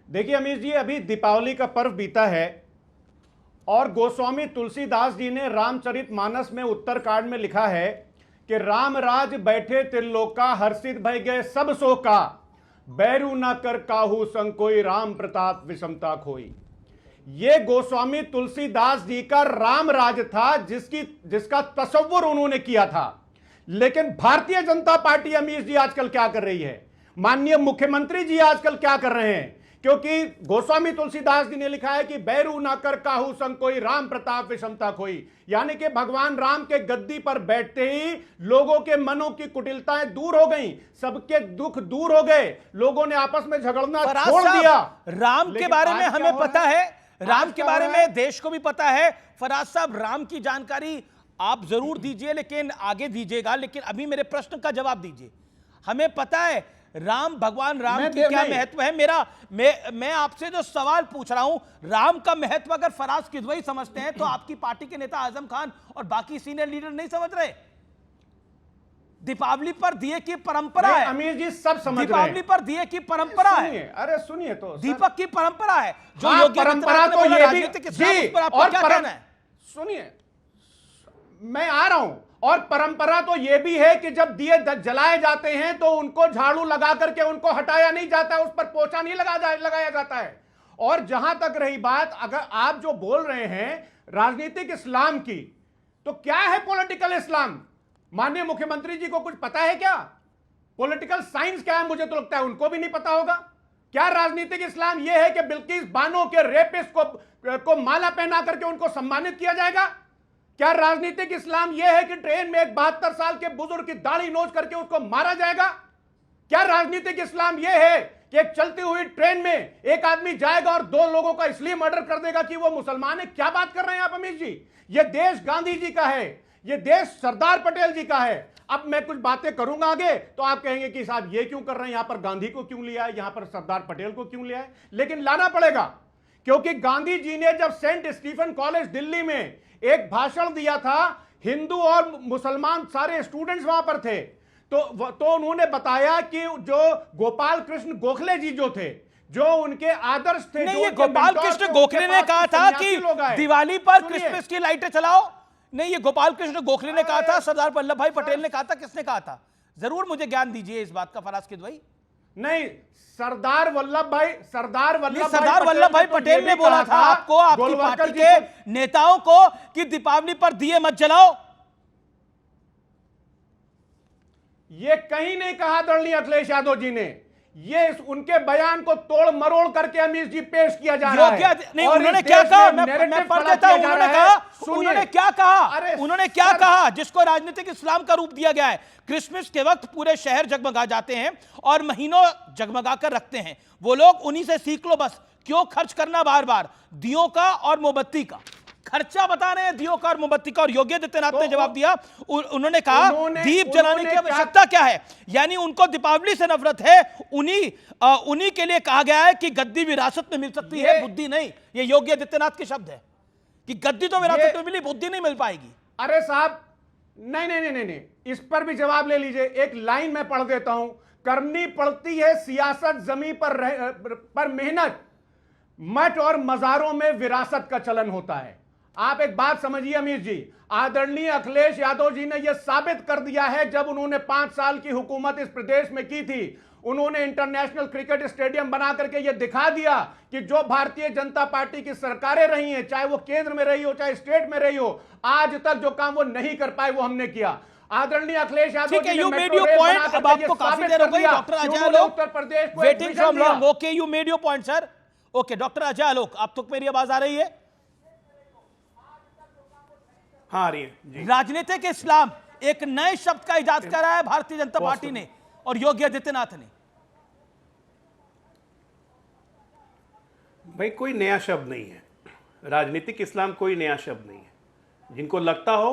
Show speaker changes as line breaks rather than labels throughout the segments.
देखिए अमीर जी, अभी दीपावली का पर्व बीता है और गोस्वामी तुलसीदास जी ने रामचरितमानस में उत्तरकांड में लिखा है कि राम राज बैठे त्रिलोका, हर्षित भय गए सब शोका, बैरू न कर काहू संग कोई, राम प्रताप विषमता खोई। ये गोस्वामी तुलसीदास जी का राम राज था, जिसका तसव्वुर उन्होंने किया था। लेकिन भारतीय जनता पार्टी अमीर जी आजकल क्या कर रही है, माननीय मुख्यमंत्री जी आजकल क्या कर रहे हैं, क्योंकि गोस्वामी तुलसीदास जी ने लिखा है कि बैरू ना कर काहू संग कोई, राम प्रताप विषमता खोई। यानी कि भगवान राम के गद्दी पर बैठते ही लोगों के मनों की कुटिलताएं दूर हो गईं, सबके दुख दूर हो गए, लोगों ने आपस में झगड़ना छोड़ दिया।
राम के बारे में हमें पता है, राम के बारे में देश को भी पता है। फराज साहब, राम की जानकारी आप जरूर दीजिए, लेकिन आगे दीजिएगा, लेकिन अभी मेरे प्रश्न का जवाब दीजिए। हमें पता है राम, भगवान राम की क्या महत्व है। मैं आपसे जो सवाल पूछ रहा हूं, राम का महत्व अगर फराज किदवई समझते हैं तो आपकी पार्टी के नेता आजम खान और बाकी सीनियर लीडर नहीं समझ रहे। दीपावली पर दिए की परंपरा है
अमीर जी, सब समझ रहे हैं।
दीपावली पर दिए की परंपरा है।
अरे सुनिए तो,
दीपक की परंपरा है जो
योग्य परंपरा तो ये भी
जी, और क्या कहना है?
सुनिए, मैं आ रहा हूं। और परंपरा तो यह भी है कि जब दिए जलाए जाते हैं तो उनको झाड़ू लगा करके उनको हटाया नहीं जाता, उस पर पोछा नहीं लगाया जाता है। और जहां तक रही बात, अगर आप जो बोल रहे हैं राजनीतिक इस्लाम की, तो क्या है पॉलिटिकल इस्लाम? माननीय मुख्यमंत्री जी को कुछ पता है क्या? पॉलिटिकल साइंस क्या है? मुझे तो लगता है उनको भी नहीं पता होगा। क्या राजनीतिक इस्लाम यह है कि बिल्किस बानो के रेपिस्ट को माला पहना करके उनको सम्मानित किया जाएगा? क्या राजनीतिक इस्लाम यह है कि ट्रेन में एक 72 साल के बुजुर्ग की दाढ़ी नोच करके उसको मारा जाएगा? क्या राजनीतिक इस्लाम यह है कि एक चलती हुई ट्रेन में एक आदमी जाएगा और 2 लोगों का इसलिए मर्डर कर देगा कि वो मुसलमान है? क्या बात कर रहे हैं आप अमीर जी? यह देश गांधी जी का है, यह देश सरदार पटेल जी का है। अब मैं कुछ बातें करूंगा आगे तो आप कहेंगे कि साहब ये क्यों कर रहे हैं, यहां पर गांधी को क्यों लिया है, यहां पर सरदार पटेल को क्यों लिया है? लेकिन लाना पड़ेगा, क्योंकि गांधी जी ने जब सेंट स्टीफन कॉलेज दिल्ली में एक भाषण दिया था, हिंदू और मुसलमान सारे स्टूडेंट्स वहां पर थे, तो उन्होंने बताया कि जो गोपाल कृष्ण गोखले जी जो थे, जो उनके आदर्श थे,
नहीं, ये गोपाल कृष्ण गोखले ने कहा था कि दिवाली पर क्रिसमस की लाइटें चलाओ। नहीं, ये गोपाल कृष्ण गोखले ने कहा था, सरदार वल्लभ भाई पटेल ने कहा था, किसने कहा था? जरूर मुझे ज्ञान दीजिए इस बात का फराज किदवई।
नहीं, सरदार वल्लभ भाई
पटेल ने बोला था आपको, आपकी पार्टी के नेताओं को, कि दीपावली पर दिए मत जलाओ।
ये कहीं नहीं कहा आदरणीय अखिलेश यादव जी ने। ये उनके बयान को तोड़ मरोड़ करके अमीर जी पेश किया जा रहा है।
नहीं, उन्होंने क्या कहा? मैं पढ़ देता हूं। उन्होंने क्या कहा? उन्होंने क्या कहा जिसको राजनीतिक इस्लाम का रूप दिया गया है? क्रिसमस के वक्त पूरे शहर जगमगा जाते हैं और महीनों जगमगा कर रखते हैं। वो लोग उन्हीं से सीख लो बस। क्यों खर्च करना बार बार दियों का और मोमबत्ती का? खर्चा बता रहे हैं दियों का और मोमबत्ती का। और योगी आदित्यनाथ ने जवाब दिया, उन्होंने कहा दीप जलाने की आवश्यकता क्या है? यानी उनको दीपावली से नफरत है। उन्हीं के लिए कहा गया है कि गद्दी विरासत में मिल सकती है, बुद्धि नहीं। ये योगी आदित्यनाथ के शब्द है कि गद्दी तो विरासत में मिली, बुद्धि नहीं मिल पाएगी।
अरे साहब, नहीं, इस पर भी जवाब ले लीजिए। एक लाइन मैं पढ़ देता हूं। करनी पड़ती है सियासत जमी पर मेहनत, मठ और मजारों में विरासत का चलन होता है। आप एक बात समझिए अमीर जी, आदरणीय अखिलेश यादव जी ने यह साबित कर दिया है, जब उन्होंने 5 साल की हुकूमत इस प्रदेश में की थी, उन्होंने इंटरनेशनल क्रिकेट स्टेडियम बना करके यह दिखा दिया कि जो भारतीय जनता पार्टी की सरकारें रही हैं, चाहे वो केंद्र में रही हो चाहे स्टेट में रही हो, आज तक जो काम वो नहीं कर पाए वो हमने किया। आदरणीय अखिलेश यादव जी ने
यू मेड योर पॉइंट। अब आपको काफी देर हो गई। डॉक्टर अजय आलोक,
उत्तर प्रदेश को
waiting from long. Okay, you made your point sir. Okay, doctor Ajay Alok, आप तक मेरी आवाज आ रही है?
हाँ, आ रही है जी।
राजनीतिक इस्लाम एक नए शब्द का इजाद करा है भारतीय जनता पार्टी ने और योगी आदित्यनाथ ने।
भाई, कोई नया शब्द नहीं है। राजनीतिक इस्लाम कोई नया शब्द नहीं है। जिनको लगता हो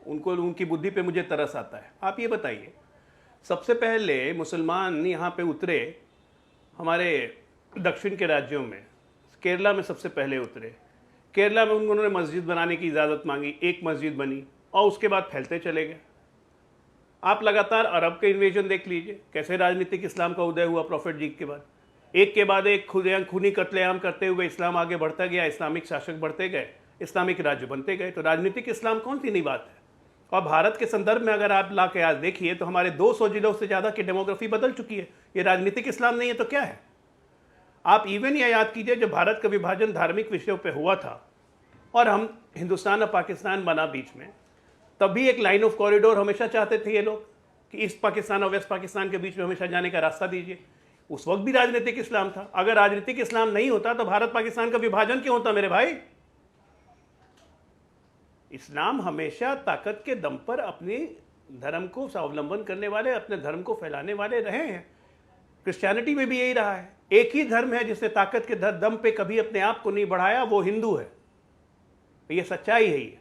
उनको, उनकी बुद्धि पे मुझे तरस आता है। आप ये बताइए, सबसे पहले मुसलमान यहाँ पे उतरे हमारे दक्षिण के राज्यों में, केरला में सबसे पहले उतरे। केरला में उन्होंने मस्जिद बनाने की इजाज़त मांगी, एक मस्जिद बनी और उसके बाद फैलते चले गए। आप लगातार अरब के इन्वेजन देख लीजिए, कैसे राजनीतिक इस्लाम का उदय हुआ प्रॉफिट जी के बाद। एक के बाद एक खूनी कत्लेआम करते हुए इस्लाम आगे बढ़ता गया, इस्लामिक शासक बढ़ते गए, इस्लामिक राज्य बनते गए। तो राजनीतिक इस्लाम कौन सी नई बात है? और भारत के संदर्भ में अगर आप ला के आज देखिए तो हमारे 200 जिलों से ज़्यादा की डेमोग्राफी बदल चुकी है। ये राजनीतिक इस्लाम नहीं है तो क्या है? आप इवन यह याद कीजिए, जब भारत का विभाजन धार्मिक विषयों पे हुआ था और हम हिंदुस्तान और पाकिस्तान बना बीच में, तब भी एक लाइन ऑफ कॉरिडोर हमेशा चाहते थे ये लोग कि ईस्ट पाकिस्तान और वेस्ट पाकिस्तान के बीच में हमेशा जाने का रास्ता दीजिए। उस वक्त भी राजनीतिक इस्लाम था। अगर राजनीतिक इस्लाम नहीं होता तो भारत पाकिस्तान का विभाजन क्यों होता मेरे भाई? इस्लाम हमेशा ताकत के दम पर अपने धर्म को स्वावलंबन करने वाले, अपने धर्म को फैलाने वाले रहे हैं। क्रिश्चियनिटी में भी यही रहा है। एक ही धर्म है जिसने ताकत के दम पे कभी अपने आप को नहीं बढ़ाया, वो हिंदू है। ये सच्चाई है ये।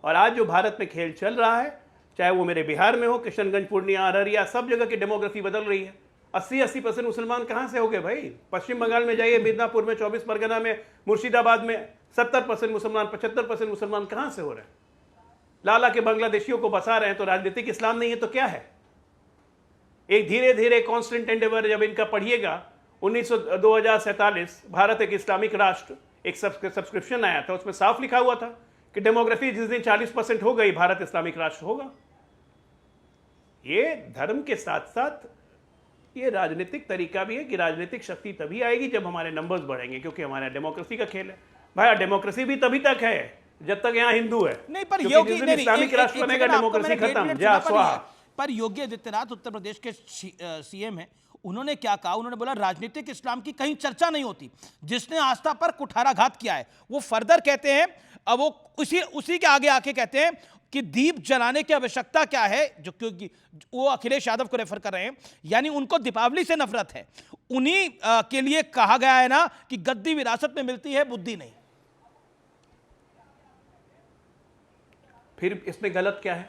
और आज जो भारत में खेल चल रहा है, चाहे वो मेरे बिहार में हो, किशनगंज, पूर्णिया, अररिया, सब जगह की डेमोग्राफी बदल रही है। 80% मुसलमान कहाँ से हो गए भाई? पश्चिम बंगाल में जाइए, मिदनापुर में, 24 परगना में, मुर्शिदाबाद में 70% मुसलमान, 75% मुसलमान कहाँ से हो रहे हैं? लाला के बांग्लादेशियों को बसा रहे हैं। तो राजनीतिक इस्लाम नहीं है तो क्या है? एक धीरे धीरे कॉन्स्टेंट एंडेवर जब इनका पढ़िएगा, 2047 भारत एक इस्लामिक राष्ट्र, एक सब्सक्रिप्शन आया था, उसमें साफ लिखा हुआ था कि डेमोग्राफी जिस दिन 40% हो गई, भारत इस्लामिक राष्ट्र होगा। ये धर्म के साथ साथ ये राजनीतिक तरीका भी है कि राजनीतिक शक्ति तभी आएगी जब हमारे नंबर्स बढ़ेंगे, क्योंकि हमारा डेमोक्रेसी का खेल है भाई। डेमोक्रेसी भी तभी तक है जब तक यहाँ हिंदू है।
नहीं, पर योगी
इस्लामिक राष्ट्र बनेगा, डेमोक्रेसी खत्म, जय स्वाहा।
पर योगी आदित्यनाथ उत्तर प्रदेश के सीएम हैं, उन्होंने क्या कहा? उन्होंने बोला राजनीतिक इस्लाम की कहीं चर्चा नहीं होती। जिसने आस्था पर कुठाराघात किया है, वो फर्दर कहते हैं, अब वो उसी के आगे आके कहते हैं कि दीप जलाने की आवश्यकता क्या है, जो क्योंकि वो अखिलेश यादव को रेफर कर रहे हैं, यानी उनको दीपावली से नफरत है। उन्हीं के लिए कहा गया है ना कि गद्दी विरासत में मिलती है, बुद्धि नहीं।
फिर इसमें गलत क्या है?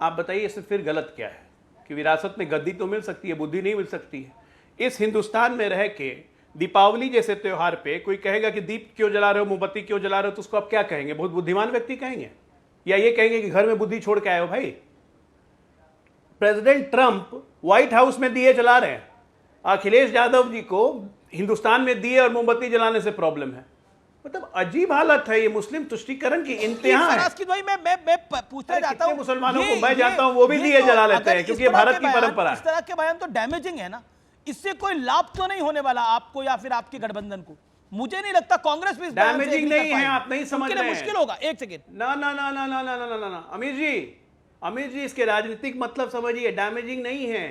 आप बताइए, इसमें फिर गलत क्या है कि विरासत में गद्दी तो मिल सकती है, बुद्धि नहीं मिल सकती है? इस हिंदुस्तान में रह के दीपावली जैसे त्योहार पे कोई कहेगा कि दीप क्यों जला रहे हो, मोमबत्ती क्यों जला रहे हो, तो उसको आप क्या कहेंगे? बहुत बुद्धिमान व्यक्ति कहेंगे, या ये कहेंगे कि घर में बुद्धि छोड़ के आए हो? भाई, प्रेसिडेंट ट्रंप व्हाइट हाउस में दिए जला रहे हैं। अखिलेश यादव जी को हिंदुस्तान में दिए और मोमबत्ती जलाने से प्रॉब्लम है। मतलब अजीब हालत है। ये मुस्लिम तुष्टीकरण की इंतहा है।
भाई मैं पूछना चाहता हूं,
मुसलमानों को मैं जानता हूं वो भी दिए जला लेते हैं, क्योंकि ये भारत की परंपरा है।
इस तरह के बयान तो डैमेजिंग है ना। इससे कोई लाभ तो नहीं होने वाला आपको या फिर आपके गठबंधन को। मुझे नहीं लगता कांग्रेस भी
डैमेजिंग नहीं है। आप नहीं समझ रहे हैं।
मुश्किल होगा। एक सेकेंड,
ना ना ना ना ना ना ना ना ना, अमीर जी इसके राजनीतिक मतलब समझिए। डैमेजिंग नहीं है।